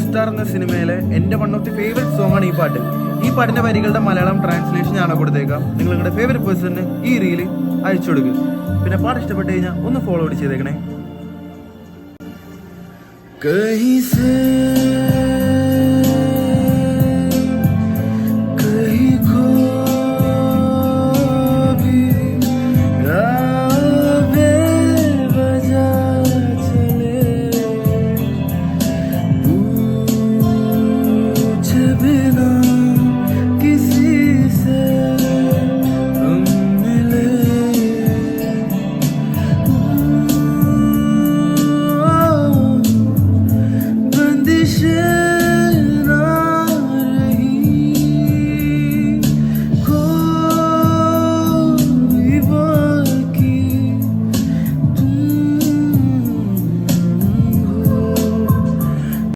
Star എന്ന സിനിമയിലെ എൻ്റെ one of the favourite song ആണ് ഈ പാട്ട്. ഈ പാട്ടിന്റെ വരികളുടെ മലയാളം ട്രാൻസ്ലേഷൻ ഞാനോ കൊടുത്തേക്കാം. നിങ്ങൾ നിങ്ങളുടെ ഫേവറേറ്റ് പേഴ്സണിന് ഈ റീല് അയച്ചു കൊടുക്കുക. പിന്നെ പാട്ട് ഇഷ്ടപ്പെട്ട് കഴിഞ്ഞാൽ ഒന്ന് ഫോളോ ചെയ്തേക്കണേ.